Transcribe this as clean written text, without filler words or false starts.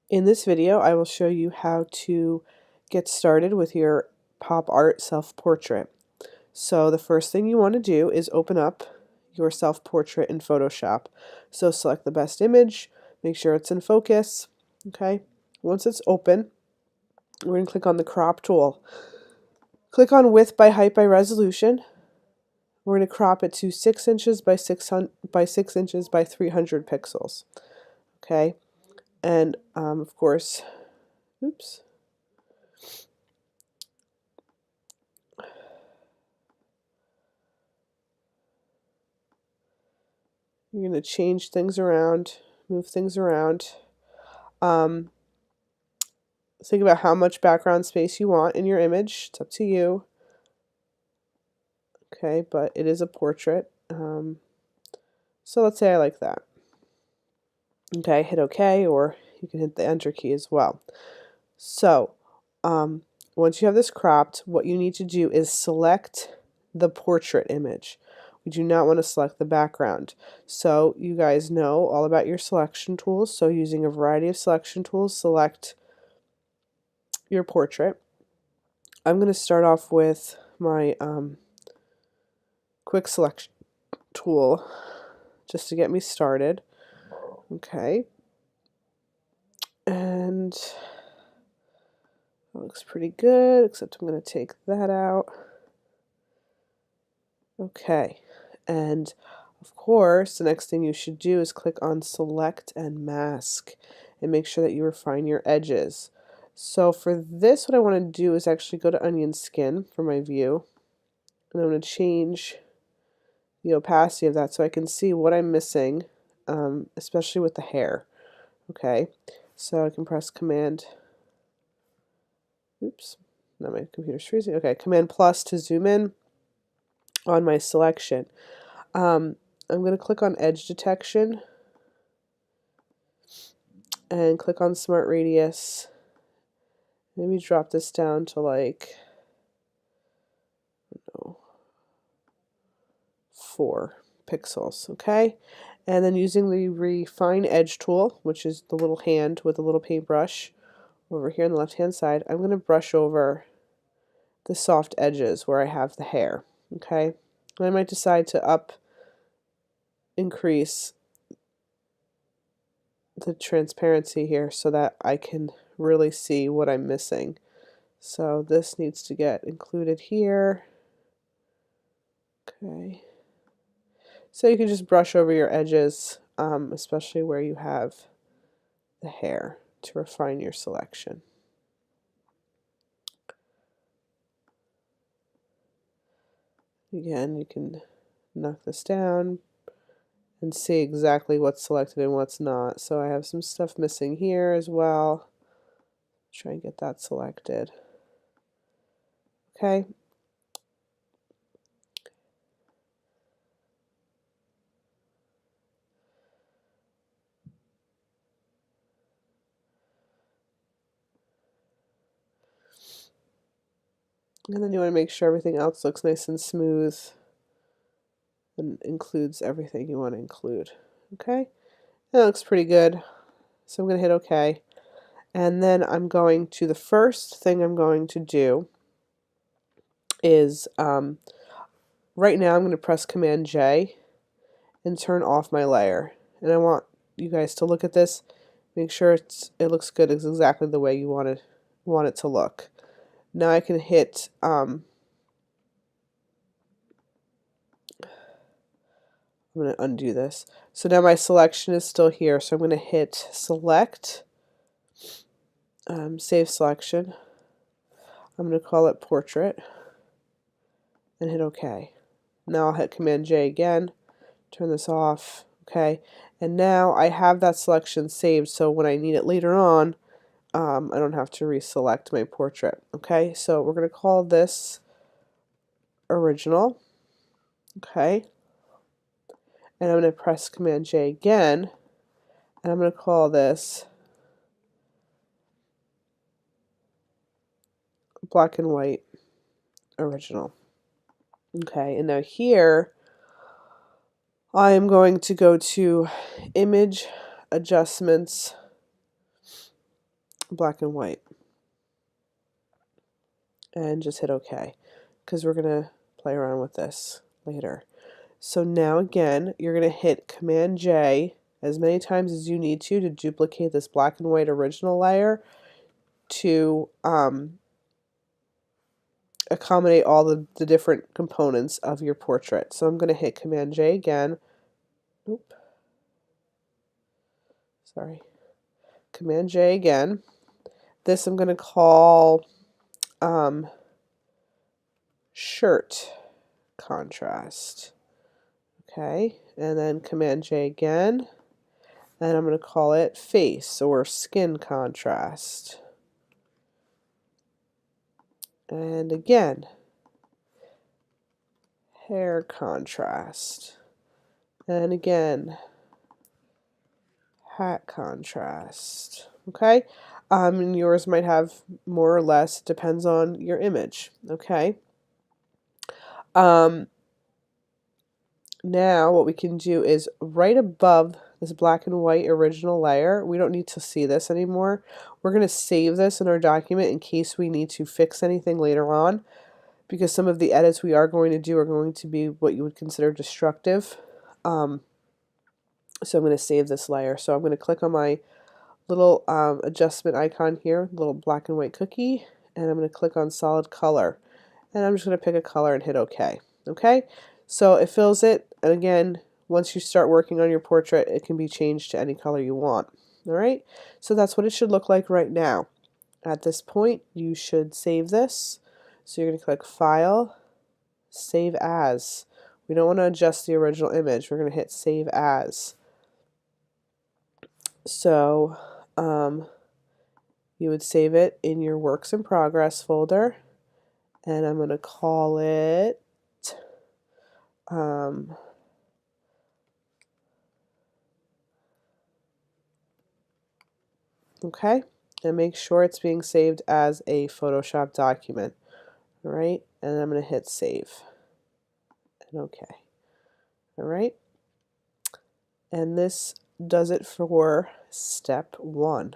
In this video, I will show you how to get started with your pop art self-portrait. So the first thing you want to do is open up your self-portrait in Photoshop. So select the best image, make sure it's in focus, okay? Once it's open, we're going to click on the crop tool. Click on width by height by resolution. We're going to crop it to 6 inches by 6 inches by 300 pixels, okay? And of course, oops. You're going to change things around, move things around. Think about how much background space you want in your image. It's up to you. Okay, but it is a portrait. So let's say I like that. Okay, hit OK, or you can hit the Enter key as well. So once you have this cropped, what you need to do is select the portrait image. We do not want to select the background. So you guys know all about your selection tools. So using a variety of selection tools, select your portrait. I'm going to start off with my quick selection tool just to get me started. Okay. And that looks pretty good, except I'm going to take that out. Okay. And of course, the next thing you should do is click on Select and Mask and make sure that you refine your edges. So for this, what I want to do is actually go to Onion Skin for my view. And I'm going to change the opacity of that so I can see what I'm missing, especially with the hair. Okay, so I can press Command, oops, now my computer's freezing. Okay, Command plus to zoom in on my selection. I'm going to click on Edge Detection and click on Smart Radius. Maybe drop this down to like, I don't know, 4 pixels, okay? And then using the Refine Edge tool, which is the little hand with a little paintbrush over here on the left-hand side, I'm going to brush over the soft edges where I have the hair, okay? And I might decide to increase the transparency here so that I can really see what I'm missing. So this needs to get included here. Okay. So you can just brush over your edges, especially where you have the hair, to refine your selection. Again, you can knock this down and see exactly what's selected and what's not. So I have some stuff missing here as well. Try and get that selected. Okay. And then you want to make sure everything else looks nice and smooth and includes everything you want to include. Okay. That looks pretty good. So I'm going to hit OK. And then I'm going to, the first thing I'm going to do is, right now I'm going to press Command J and turn off my layer. And I want you guys to look at this, make sure it looks good. It's exactly the way you want it to look. Now I can hit, I'm going to undo this. So now my selection is still here. So I'm going to hit Select, Save Selection. I'm going to call it Portrait and hit OK. Now I'll hit Command J again, turn this off, okay, and now I have that selection saved, so when I need it later on, I don't have to reselect my portrait, okay? So we're going to call this Original, okay, and I'm going to press Command J again, and I'm going to call this Black and White Original, okay, and now here I am going to go to Image Adjustments, black and white. And just hit OK, because we're going to play around with this later. So now again, you're going to hit Command J as many times as you need to duplicate this black and white original layer to accommodate all the different components of your portrait. So I'm going to hit Command J again. Oop. Sorry. Command J again. This I'm going to call shirt contrast. Okay, and then Command J again, and I'm going to call it face or skin contrast. And again, hair contrast. And again, hat contrast. Okay, and yours might have more or less, depends on your image. Okay. Now what we can do is right above this black and white original layer, we don't need to see this anymore. We're going to save this in our document in case we need to fix anything later on, because some of the edits we are going to do are going to be what you would consider destructive. So I'm going to save this layer. So I'm going to click on my little adjustment icon here, little black and white cookie, and I'm going to click on solid color. And I'm just going to pick a color and hit OK. Okay, so it fills it, and again, once you start working on your portrait, it can be changed to any color you want. All right, so that's what it should look like right now. At this point, you should save this. So you're going to click File, Save As. We don't want to adjust the original image. We're going to hit Save As. So you would save it in your Works in Progress folder, and I'm going to call it okay, and make sure it's being saved as a Photoshop document. All right, and I'm going to hit save and OK. All right, and this does it for step 1.